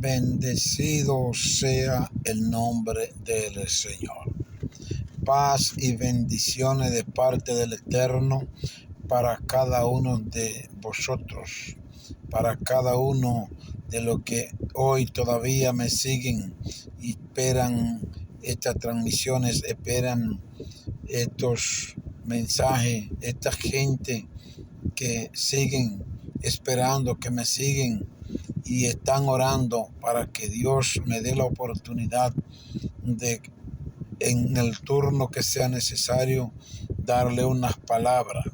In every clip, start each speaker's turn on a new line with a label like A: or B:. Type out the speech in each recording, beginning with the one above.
A: Bendecido sea el nombre del Señor. Paz y bendiciones de parte del Eterno para cada uno de vosotros, para cada uno de los que hoy todavía me siguen y esperan estas transmisiones, esperan estos mensajes, esta gente que siguen esperando, que me siguen y están orando para que Dios me dé la oportunidad de, en el turno que sea necesario, darle unas palabras.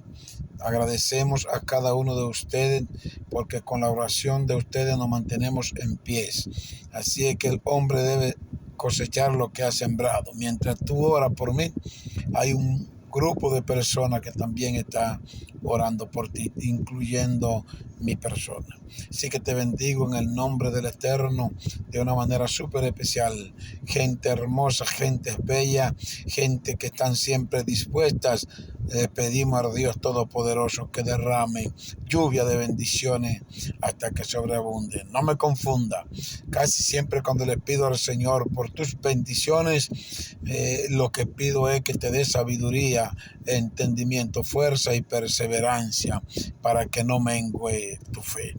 A: Agradecemos a cada uno de ustedes porque con la oración de ustedes nos mantenemos en pies. Así es que el hombre debe cosechar lo que ha sembrado. Mientras tú oras por mí, hay un grupo de personas que también está orando por ti, incluyendo mi persona. Así que te bendigo en el nombre del Eterno de una manera súper especial. Gente hermosa, gente bella, gente que están siempre dispuestas. Pedimos a Dios Todopoderoso que derrame lluvia de bendiciones hasta que sobreabunde. No me confunda. Casi siempre cuando le pido al Señor por tus bendiciones, lo que pido es que te dé sabiduría, entendimiento, fuerza y perseverancia para que no mengue tu fe.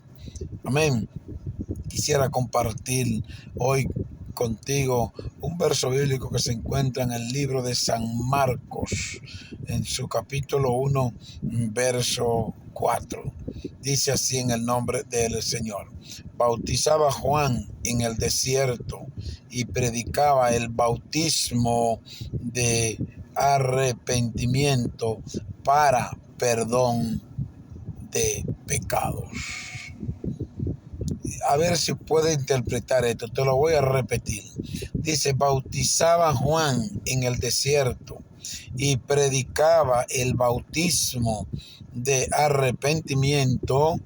A: Amén. Quisiera compartir hoy contigo un verso bíblico que se encuentra en el libro de San Marcos, en su capítulo 1, verso 4. Dice así en el nombre del Señor: bautizaba Juan en el desierto y predicaba el bautismo de arrepentimiento para perdón de pecados. A ver si puede interpretar esto, te lo voy a repetir. Dice, bautizaba Juan en el desierto y predicaba el bautismo de arrepentimiento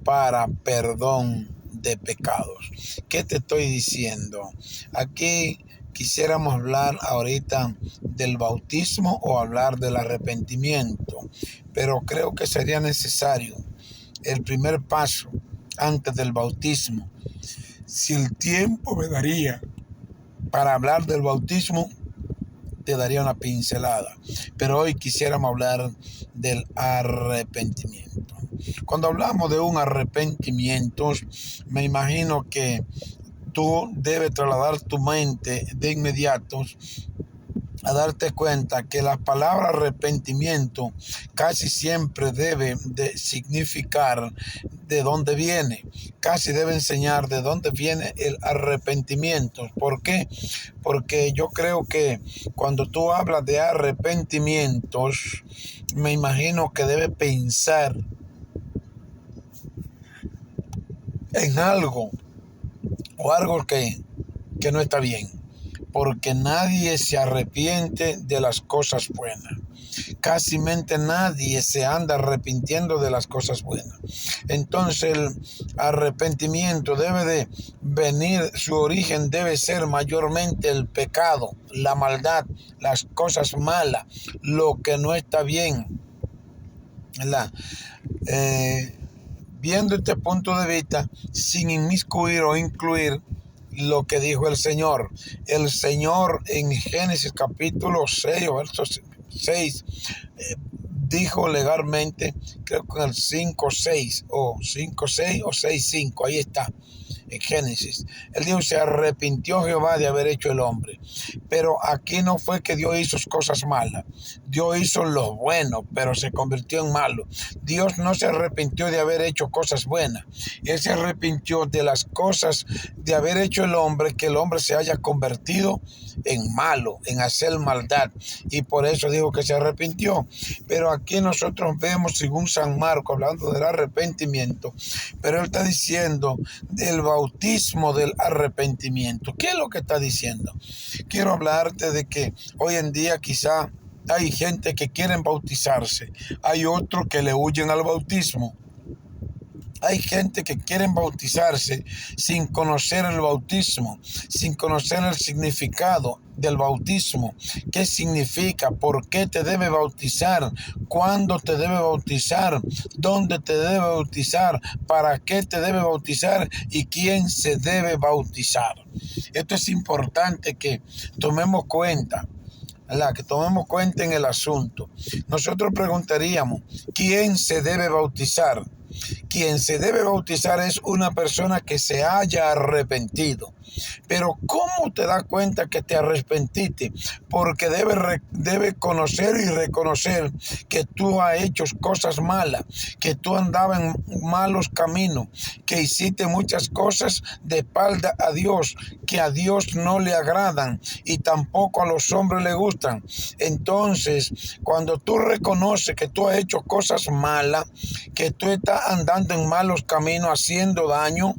A: para perdón de pecados. ¿Qué te estoy diciendo? Aquí quisiéramos hablar ahorita del bautismo o hablar del arrepentimiento, pero creo que sería necesario el primer paso antes del bautismo. Si el tiempo me daría para hablar del bautismo, te daría una pincelada, pero hoy quisiéramos hablar del arrepentimiento. Cuando hablamos de un arrepentimiento, me imagino que tú debes trasladar tu mente de inmediato a darte cuenta que la palabra arrepentimiento casi siempre debe de significar de dónde viene, casi debe enseñar de dónde viene el arrepentimiento. ¿Por qué? Porque yo creo que cuando tú hablas de arrepentimientos, me imagino que debe pensar en algo o algo que no está bien. Porque nadie se arrepiente de las cosas buenas. Casi nadie se anda arrepintiendo de las cosas buenas. Entonces el arrepentimiento debe de venir, su origen debe ser mayormente el pecado, la maldad, las cosas malas, lo que no está bien. Viendo este punto de vista, sin inmiscuir o incluir lo que dijo el Señor. El Señor en Génesis capítulo 6 o verso 6 dijo legalmente, creo que en el 5.6 o 5.6 o 6.5, ahí está, en Génesis. Él dijo, se arrepintió Jehová de haber hecho el hombre. Pero aquí no fue que Dios hizo cosas malas. Dios hizo lo bueno, pero se convirtió en malo. Dios no se arrepintió de haber hecho cosas buenas. Él se arrepintió de las cosas de haber hecho el hombre, que el hombre se haya convertido en malo, en hacer maldad. Y por eso dijo que se arrepintió. Pero aquí nosotros vemos, según San Marcos, hablando del arrepentimiento, pero él está diciendo del bautismo del arrepentimiento. ¿Qué es lo que está diciendo? Quiero hablarte de que hoy en día quizá hay gente que quieren bautizarse, hay otros que le huyen al bautismo. Hay gente que quieren bautizarse sin conocer el bautismo, sin conocer el significado del bautismo. ¿Qué significa? ¿Por qué te debe bautizar? ¿Cuándo te debe bautizar? ¿Dónde te debe bautizar? ¿Para qué te debe bautizar? ¿Y quién se debe bautizar? Esto es importante que tomemos cuenta. Que tomemos cuenta en el asunto. Nosotros preguntaríamos, ¿quién se debe bautizar? Quien se debe bautizar es una persona que se haya arrepentido. Pero ¿cómo te das cuenta que te arrepentiste? Porque debe conocer y reconocer que tú has hecho cosas malas, que tú andabas en malos caminos, que hiciste muchas cosas de espalda a Dios, que a Dios no le agradan y tampoco a los hombres le gustan. Entonces, cuando tú reconoces que tú has hecho cosas malas, que tú estás andando en malos caminos, haciendo daño,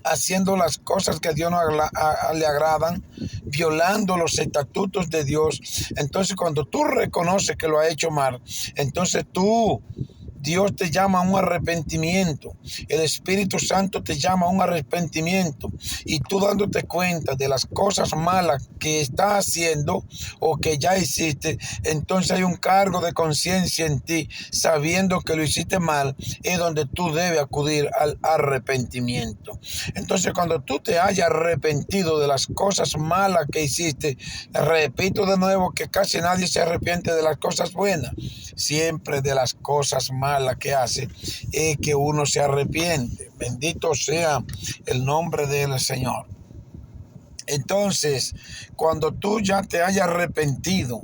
A: haciendo las cosas que a Dios no le agradan, violando los estatutos de Dios. Entonces, cuando tú reconoces que lo has hecho mal, entonces Dios te llama a un arrepentimiento. El Espíritu Santo te llama a un arrepentimiento. Y tú dándote cuenta de las cosas malas que estás haciendo o que ya hiciste, entonces hay un cargo de conciencia en ti, sabiendo que lo hiciste mal, es donde tú debes acudir al arrepentimiento. Entonces, cuando tú te hayas arrepentido de las cosas malas que hiciste, repito de nuevo que casi nadie se arrepiente de las cosas buenas, siempre de las cosas malas que hace es que uno se arrepiente. Bendito sea el nombre del Señor. Entonces, cuando tú ya te hayas arrepentido,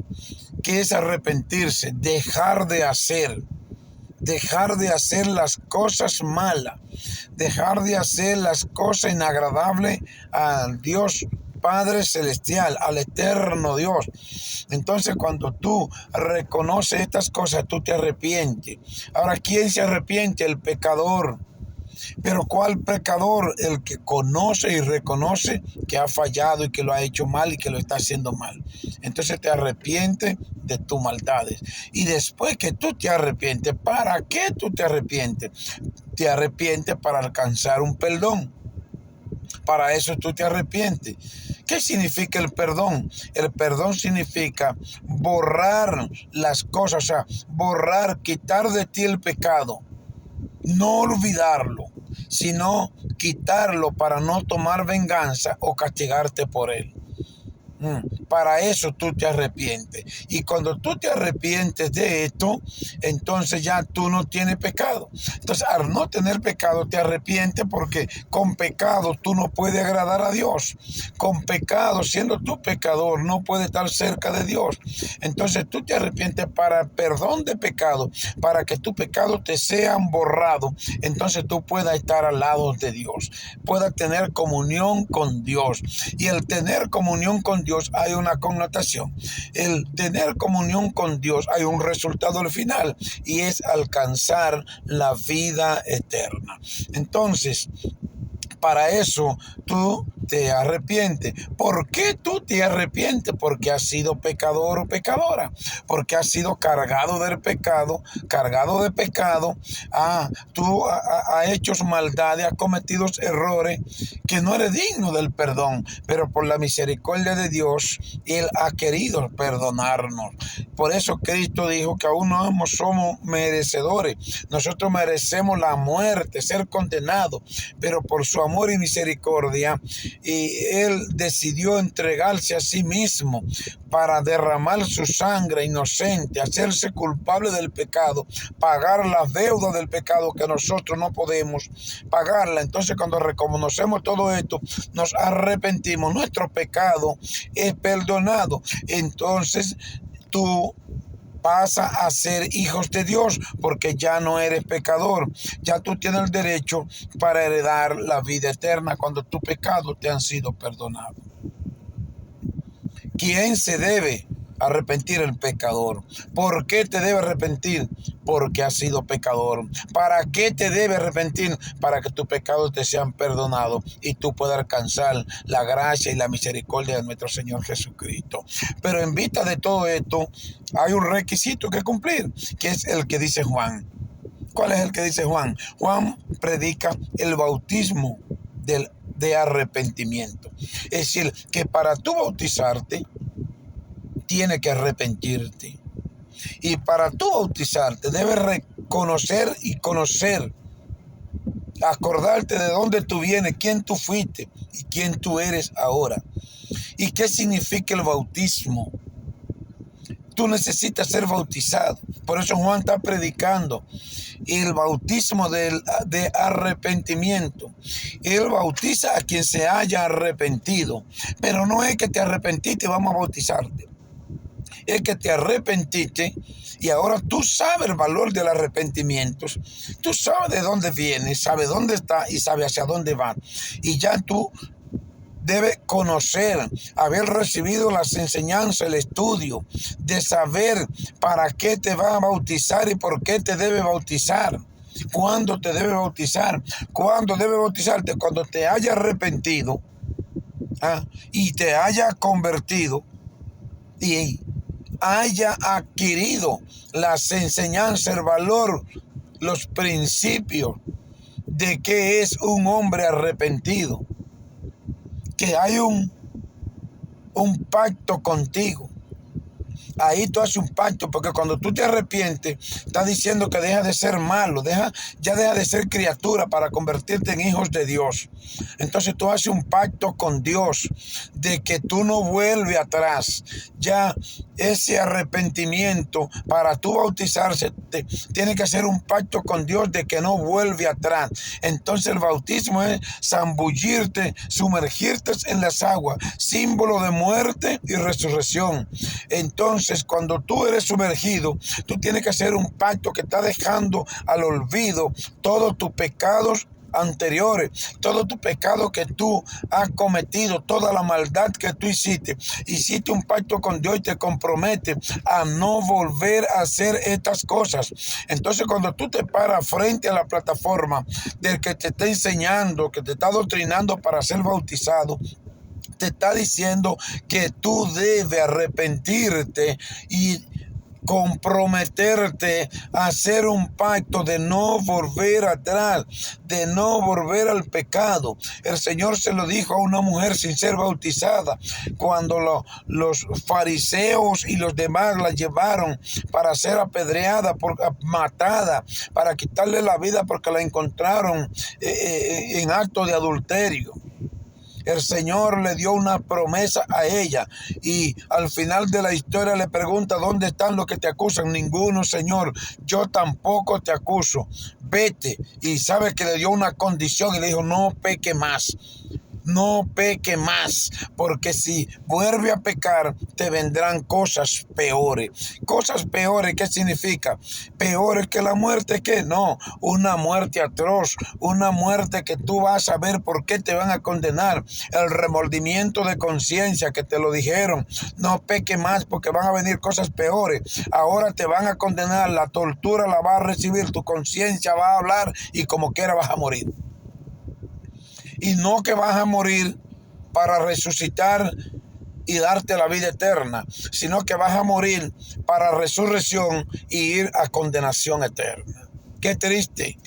A: ¿qué es arrepentirse? Dejar de hacer las cosas malas, dejar de hacer las cosas inagradables al Dios Padre Celestial, al eterno Dios. Entonces, cuando tú reconoces estas cosas, tú te arrepientes. Ahora, ¿quién se arrepiente? El pecador. Pero ¿cuál pecador? El que conoce y reconoce que ha fallado y que lo ha hecho mal y que lo está haciendo mal. Entonces te arrepientes de tus maldades. Y después que tú te arrepientes, ¿para qué tú te arrepientes? Te arrepientes para alcanzar un perdón. Para eso tú te arrepientes. ¿Qué significa el perdón? El perdón significa borrar las cosas, o sea, borrar, quitar de ti el pecado. No olvidarlo, sino quitarlo para no tomar venganza o castigarte por él. Para eso tú te arrepientes. Y cuando tú te arrepientes de esto, entonces ya tú no tienes pecado. Entonces, al no tener pecado, te arrepientes porque con pecado tú no puedes agradar a Dios. Con pecado, siendo tú pecador, no puedes estar cerca de Dios. Entonces, tú te arrepientes para el perdón de pecado, para que tus pecados te sean borrados. Entonces, tú puedas estar al lado de Dios, puedas tener comunión con Dios. Y el tener comunión con Dios hay una connotación. El tener comunión con Dios hay un resultado al final y es alcanzar la vida eterna. Entonces, para eso tú te arrepientes. ¿Por qué tú te arrepientes? Porque has sido pecador o pecadora, porque has sido cargado del pecado, cargado de pecado. Tú has hecho maldades, has cometido errores que no eres digno del perdón, pero por la misericordia de Dios, Él ha querido perdonarnos. Por eso Cristo dijo que aún no somos merecedores. Nosotros merecemos la muerte, ser condenados, pero por su amor y misericordia, y Él decidió entregarse a sí mismo para derramar su sangre inocente, hacerse culpable del pecado, pagar las deudas del pecado que nosotros no podemos pagarla. Entonces, cuando reconocemos todo esto, nos arrepentimos, nuestro pecado es perdonado. Entonces, tú pasa a ser hijos de Dios porque ya no eres pecador. Ya tú tienes el derecho para heredar la vida eterna cuando tus pecados te han sido perdonados. ¿Quién se debe arrepentir? El pecador. ¿Por qué te debe arrepentir? Porque has sido pecador. ¿Para qué te debe arrepentir? Para que tus pecados te sean perdonados y tú puedas alcanzar la gracia y la misericordia de nuestro Señor Jesucristo. Pero en vista de todo esto, hay un requisito que cumplir, que es el que dice Juan. ¿Cuál es el que dice Juan? Juan predica el bautismo de arrepentimiento. Es decir, que para tú bautizarte, tienes que arrepentirte. Y para tú bautizarte, debes reconocer y conocer, acordarte de dónde tú vienes, quién tú fuiste y quién tú eres ahora. ¿Y qué significa el bautismo? Tú necesitas ser bautizado. Por eso Juan está predicando el bautismo de arrepentimiento. Él bautiza a quien se haya arrepentido. Pero no es que te arrepentiste y vamos a bautizarte. Es que te arrepentiste y ahora tú sabes el valor del arrepentimiento. Tú sabes de dónde vienes, sabes dónde está y sabes hacia dónde va. Y ya tú debe conocer, haber recibido las enseñanzas, el estudio, de saber para qué te va a bautizar y por qué te debe bautizar. ¿Cuándo te debe bautizar? ¿Cuándo debe bautizarte? Cuando te haya arrepentido y te haya convertido y haya adquirido las enseñanzas, el valor, los principios de qué es un hombre arrepentido. Que hay un pacto contigo. Ahí tú haces un pacto, porque cuando tú te arrepientes, estás diciendo que deja de ser malo, ya deja de ser criatura para convertirte en hijos de Dios. Entonces tú haces un pacto con Dios de que tú no vuelves atrás. Ya ese arrepentimiento, para tú bautizarse, tiene que hacer un pacto con Dios de que no vuelve atrás. Entonces el bautismo es zambullirte, sumergirte en las aguas, símbolo de muerte y resurrección. Entonces, cuando tú eres sumergido, tú tienes que hacer un pacto que está dejando al olvido todos tus pecados anteriores, todo tu pecado que tú has cometido, toda la maldad que tú hiciste. Hiciste un pacto con Dios y te comprometes a no volver a hacer estas cosas. Entonces, cuando tú te paras frente a la plataforma del que te está enseñando, que te está adoctrinando para ser bautizado, te está diciendo que tú debes arrepentirte y comprometerte a hacer un pacto de no volver atrás, de no volver al pecado. El Señor se lo dijo a una mujer sin ser bautizada cuando los fariseos y los demás la llevaron para ser apedreada, matada, para quitarle la vida porque la encontraron en acto de adulterio. El Señor le dio una promesa a ella y al final de la historia le pregunta: ¿dónde están los que te acusan? Ninguno, Señor, yo tampoco te acuso. Vete. Y sabe que le dio una condición y le dijo: no peque más. No peque más, porque si vuelve a pecar, te vendrán cosas peores. Cosas peores, ¿qué significa? Peores que la muerte, ¿qué? No, una muerte atroz, una muerte que tú vas a ver por qué te van a condenar. El remordimiento de conciencia, que te lo dijeron: no peque más porque van a venir cosas peores. Ahora te van a condenar, la tortura la vas a recibir, tu conciencia va a hablar y como quiera vas a morir. Y no que vas a morir para resucitar y darte la vida eterna, sino que vas a morir para resurrección y ir a condenación eterna. Qué triste,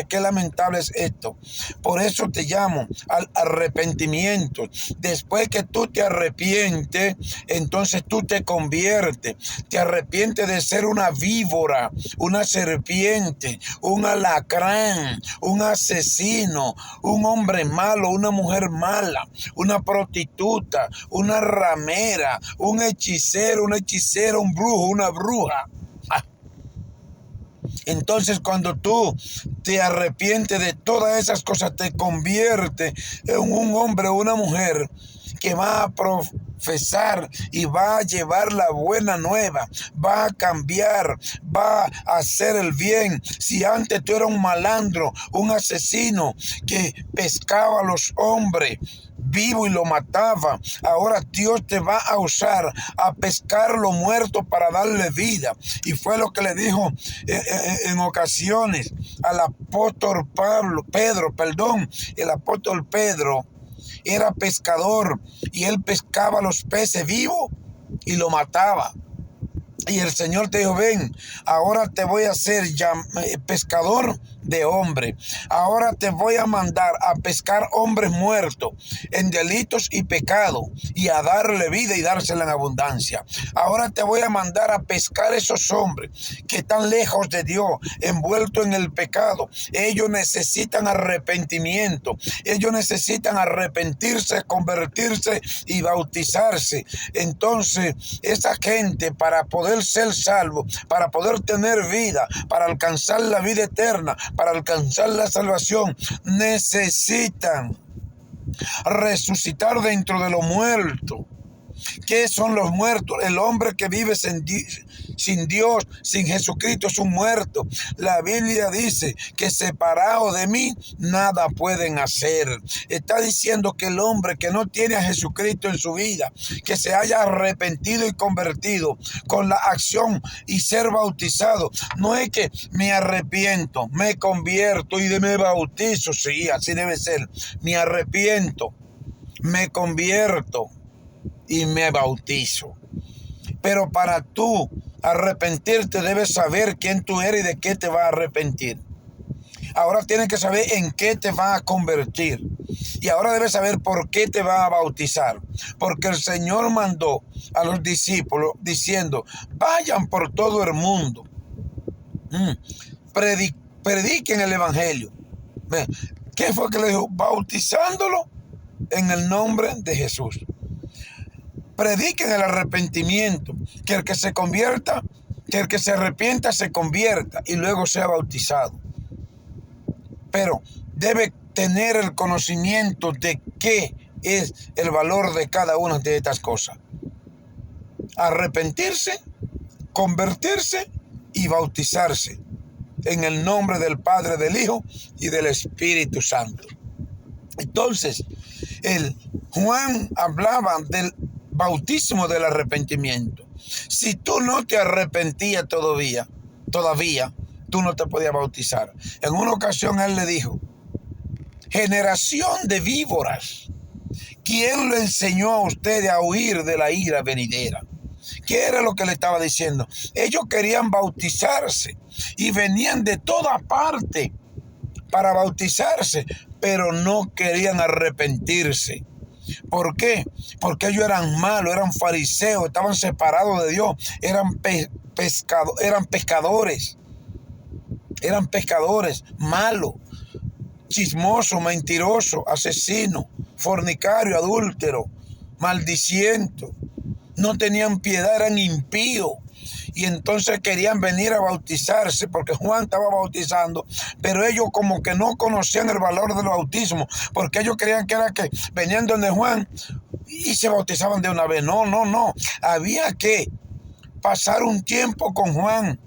A: qué lamentable es esto. Por eso te llamo al arrepentimiento. Después que tú te arrepientes, entonces tú te conviertes. Te arrepientes de ser una víbora, una serpiente, un alacrán, un asesino, un hombre malo, una mujer mala, una prostituta, una ramera, un hechicero, una hechicera, un brujo, una bruja. Entonces, cuando tú te arrepientes de todas esas cosas, te convierte en un hombre o una mujer que va a profesar y va a llevar la buena nueva, va a cambiar, va a hacer el bien. Si antes tú eras un malandro, un asesino que pescaba a los hombres vivo y lo mataba, ahora Dios te va a usar a pescar lo muerto para darle vida. Y fue lo que le dijo en ocasiones al apóstol el apóstol Pedro era pescador y él pescaba los peces vivos y lo mataba. Y el Señor te dijo, ven, ahora te voy a hacer pescador de hombres. Ahora te voy a mandar a pescar hombres muertos en delitos y pecados y a darle vida y dársela en abundancia. Ahora te voy a mandar a pescar esos hombres que están lejos de Dios, envueltos en el pecado. Ellos necesitan arrepentimiento. Ellos necesitan arrepentirse, convertirse y bautizarse. Entonces, esa gente, para poder ser salvo, para poder tener vida, para alcanzar la vida eterna, para alcanzar la salvación, necesitan resucitar dentro de los muertos. ¿Qué son los muertos? El hombre que vive sin Dios, sin Jesucristo, es un muerto. La Biblia dice que separado de mí nada pueden hacer. Está diciendo que el hombre que no tiene a Jesucristo en su vida, que se haya arrepentido y convertido con la acción y ser bautizado, no es que me arrepiento, me convierto y me bautizo. Sí, así debe ser. Me arrepiento, me convierto y me bautizo. Pero para tú arrepentirte debes saber quién tú eres y de qué te vas a arrepentir. Ahora tienes que saber en qué te vas a convertir. Y ahora debes saber por qué te vas a bautizar. Porque el Señor mandó a los discípulos diciendo, vayan por todo el mundo. Prediquen el evangelio. ¿Qué fue que le dijo? Bautizándolo en el nombre de Jesús. Prediquen el arrepentimiento, que el que se convierta, que el que se arrepienta se convierta y luego sea bautizado. Pero debe tener el conocimiento de qué es el valor de cada una de estas cosas. Arrepentirse, convertirse y bautizarse en el nombre del Padre, del Hijo y del Espíritu Santo. Entonces, Juan hablaba del bautismo del arrepentimiento. Si tú no te arrepentías todavía, tú no te podías bautizar. En una ocasión él le dijo, generación de víboras, ¿quién le enseñó a ustedes a huir de la ira venidera? ¿Qué era lo que le estaba diciendo? Ellos querían bautizarse y venían de toda parte para bautizarse, pero no querían arrepentirse. ¿Por qué? Porque ellos eran malos, eran fariseos, estaban separados de Dios, eran pescadores malos, chismosos, mentirosos, asesinos, fornicarios, adúlteros, maldicientos. No tenían piedad, eran impíos. Y entonces querían venir a bautizarse porque Juan estaba bautizando, pero ellos como que no conocían el valor del bautismo, porque ellos creían que era que venían donde Juan y se bautizaban de una vez. No. Había que pasar un tiempo con Juan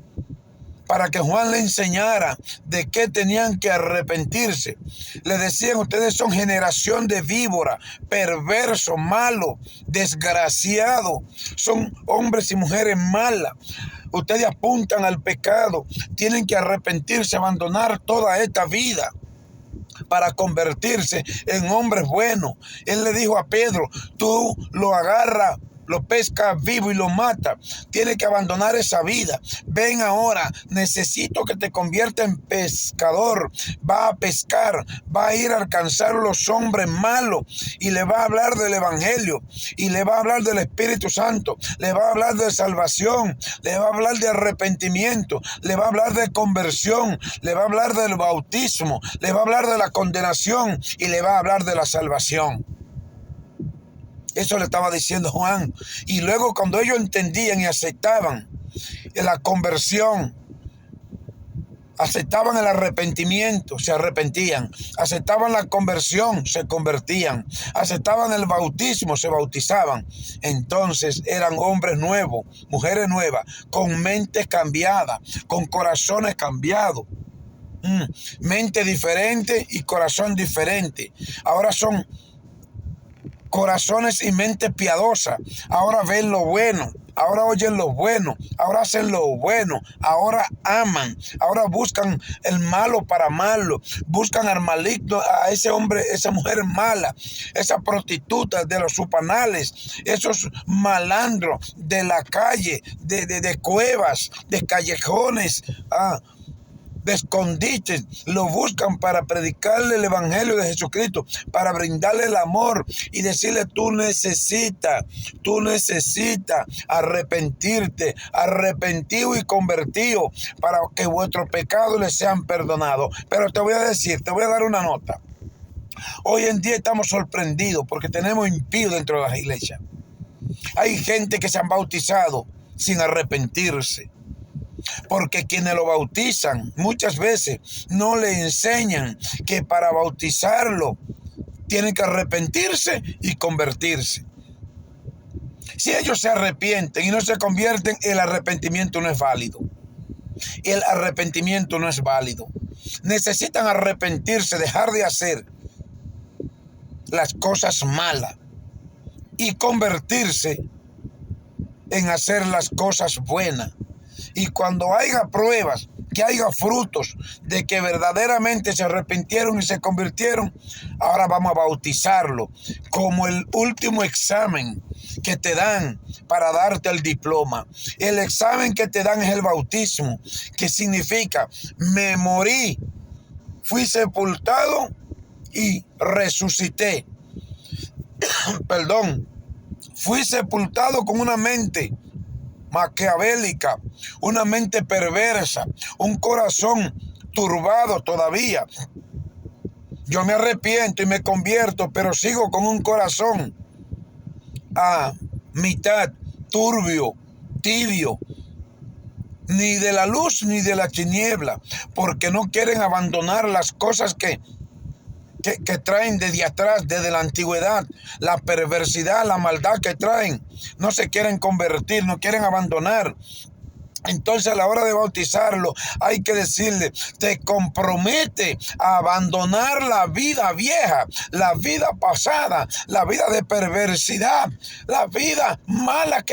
A: para que Juan le enseñara de qué tenían que arrepentirse. Le decían, ustedes son generación de víbora, perverso, malo, desgraciado. Son hombres y mujeres malas. Ustedes apuntan al pecado. Tienen que arrepentirse, abandonar toda esta vida para convertirse en hombres buenos. Él le dijo a Pedro, tú lo agarras, lo pesca vivo y lo mata. Tiene que abandonar esa vida. Ven ahora, necesito que te conviertas en pescador. Va a pescar, va a ir a alcanzar a los hombres malos y le va a hablar del evangelio y le va a hablar del Espíritu Santo, le va a hablar de salvación, le va a hablar de arrepentimiento, le va a hablar de conversión, le va a hablar del bautismo, le va a hablar de la condenación y le va a hablar de la salvación. Eso le estaba diciendo Juan. Y luego cuando ellos entendían y aceptaban la conversión, aceptaban el arrepentimiento, se arrepentían. Aceptaban la conversión, se convertían. Aceptaban el bautismo, se bautizaban. Entonces eran hombres nuevos, mujeres nuevas, con mentes cambiadas, con corazones cambiados. Mente diferente y corazón diferente. Ahora son corazones y mente piadosa. Ahora ven lo bueno, ahora oyen lo bueno, ahora hacen lo bueno, ahora aman, ahora buscan el malo para malo, buscan al maligno, a ese hombre, esa mujer mala, esa prostituta de los supanales, esos malandros de la calle, de cuevas, de callejones, de escondites, lo buscan para predicarle el evangelio de Jesucristo, para brindarle el amor y decirle: tú necesitas arrepentirte, arrepentido y convertido, para que vuestros pecados les sean perdonados. Pero te voy a dar una nota. Hoy en día estamos sorprendidos porque tenemos impíos dentro de las iglesias. Hay gente que se han bautizado sin arrepentirse, porque quienes lo bautizan muchas veces no le enseñan que para bautizarlo tienen que arrepentirse y convertirse. Si ellos se arrepienten y no se convierten, el arrepentimiento no es válido. El arrepentimiento no es válido. Necesitan arrepentirse, dejar de hacer las cosas malas y convertirse en hacer las cosas buenas. Y cuando haya pruebas, que haya frutos de que verdaderamente se arrepintieron y se convirtieron, ahora vamos a bautizarlo como el último examen que te dan para darte el diploma. El examen que te dan es el bautismo, que significa: me morí, fui sepultado y resucité. Fui sepultado con una mente maquiavélica, una mente perversa, un corazón turbado todavía. Yo me arrepiento y me convierto, pero sigo con un corazón a mitad turbio, tibio, ni de la luz ni de la tiniebla, porque no quieren abandonar las cosas que traen desde atrás, desde la antigüedad, la perversidad, la maldad que traen. No se quieren convertir, no quieren abandonar. Entonces, a la hora de bautizarlo, hay que decirle: te compromete a abandonar la vida vieja, la vida pasada, la vida de perversidad, la vida mala,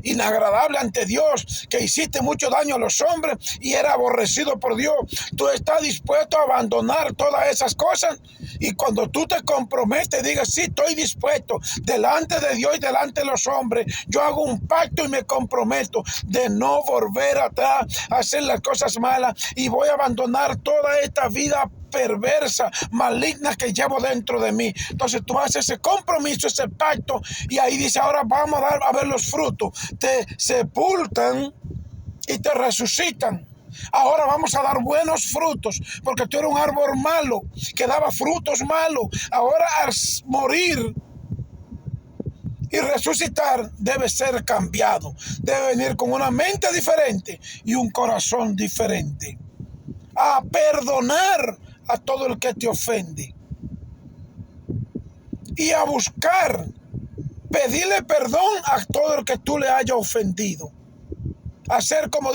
A: inagradable ante Dios, que hiciste mucho daño a los hombres y era aborrecido por Dios. Tú estás dispuesto a abandonar todas esas cosas. Y cuando tú te comprometes, digas: sí, estoy dispuesto, delante de Dios y delante de los hombres, yo hago un pacto y me comprometo de no volver atrás a hacer las cosas malas, y voy a abandonar toda esta vida perversa, maligna que llevo dentro de mí. Entonces tú haces ese compromiso, ese pacto, y ahí dice: ahora vamos a ver los frutos. Te sepultan y te resucitan. Ahora vamos a dar buenos frutos, porque tú eres un árbol malo que daba frutos malos. Ahora, al morir y resucitar, debe ser cambiado. Debe venir con una mente diferente y un corazón diferente, a perdonar a todo el que te ofende y a buscar pedirle perdón a todo el que tú le hayas ofendido. Hacer como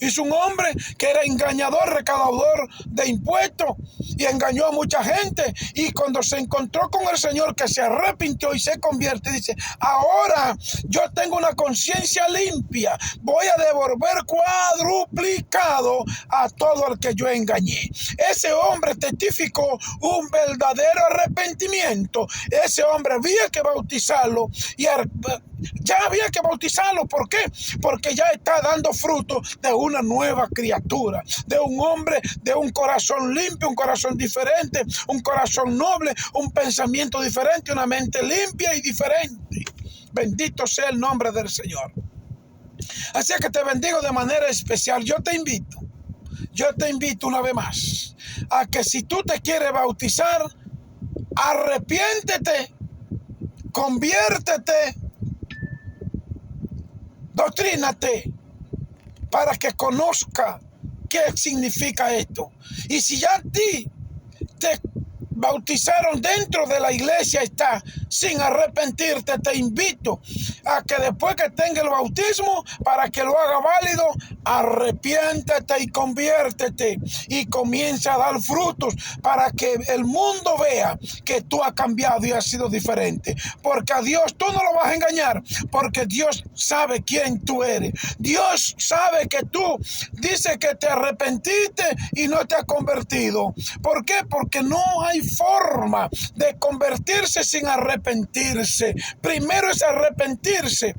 A: hizo un hombre que era engañador, recaudador de impuestos, y engañó a mucha gente, y cuando se encontró con el Señor, que se arrepintió y se convierte, dice: ahora yo tengo una conciencia limpia, voy a devolver cuadruplicado a todo el que yo engañé. Ese hombre testificó un verdadero arrepentimiento. Ese hombre había que bautizarlo, y ya había que bautizarlo. ¿Por qué? Porque ya está dando fruto de una nueva criatura, de un hombre, de un corazón limpio, un corazón diferente, un corazón noble, un pensamiento diferente, una mente limpia y diferente. Bendito sea el nombre del Señor. Así que te bendigo de manera especial. Yo te invito una vez más a que, si tú te quieres bautizar, arrepiéntete, conviértete, doctrínate, para que conozca qué significa esto. Y si ya a ti te bautizaron dentro de la iglesia está sin arrepentirte. Te invito a que después que tenga el bautismo, para que lo haga válido, arrepiéntete y conviértete y comienza a dar frutos para que el mundo vea que tú has cambiado y has sido diferente. Porque a Dios tú no lo vas a engañar, porque Dios sabe quién tú eres. Dios sabe que tú dices que te arrepentiste y no te has convertido. ¿Por qué? Porque no hay forma de convertirse sin arrepentirse. Primero es arrepentirse.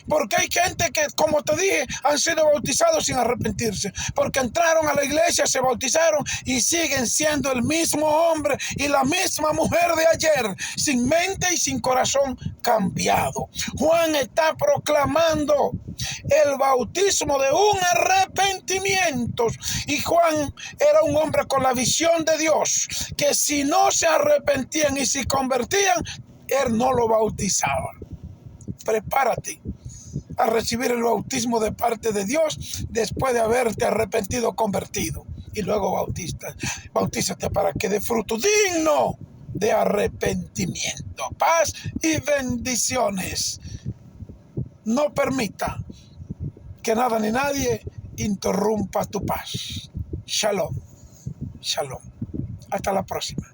A: Porque hay gente que, como te dije, han sido bautizados sin arrepentirse. Porque entraron a la iglesia, se bautizaron y siguen siendo el mismo hombre y la misma mujer de ayer, sin mente y sin corazón cambiado. Juan está proclamando el bautismo de un arrepentimiento. Y Juan era un hombre con la visión de Dios, que si no se arrepentían y se convertían, él no lo bautizaba. Prepárate a recibir el bautismo de parte de Dios después de haberte arrepentido, convertido, y luego bautízate para que dé fruto digno de arrepentimiento. Paz y bendiciones. No permita que nada ni nadie interrumpa tu paz. Shalom, shalom. Hasta la próxima.